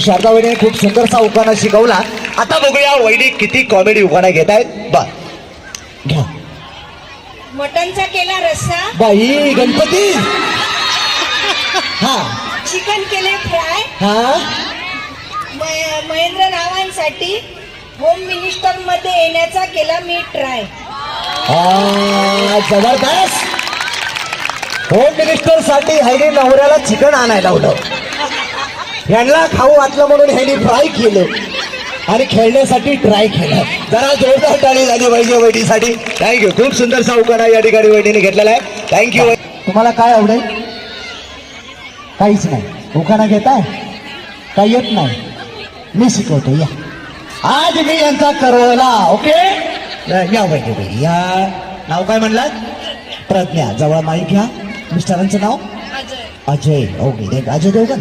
शारदा वहिनी खूप सुंदरसा उखाणा शिकवला. आता बघूया वहिनी किती कॉमेडी उखाणा घेत आहेत. बर घ्या. मटनचा केला रस्सा, बाई गणपती. हा चिकन केले फ्राय, हा महेंद्र नावांसाठी होम मिनिस्टर मध्ये येण्याचा केला मी ट्राय. जबरदस्त. होम मिनिस्टर साठी ह्याने नवऱ्याला चिकन आणायला लावलं, यांना खाऊ वाटलं म्हणून ह्याने फ्राय केलं आणि खेळण्यासाठी ट्राय केलं. जरा जोरदार टाळी झाली पाहिजे वहिनीसाठी. थँक्यू. खूप सुंदरसा उखाणा या ठिकाणी वहिनीने घेतलेला आहे. थँक्यू. तुम्हाला काय आवडेल? काहीच नाही. उखाणा घेताय? काही येत नाही. मी शिकवतो या. आज मी यांचा करवला. ओके या वहिनी या. नाव काय म्हणलात? प्रज्ञा. जवळ माईक घ्या. मिस्टरांचं नाव? अजय. अजय. ओके. अजय देवगण.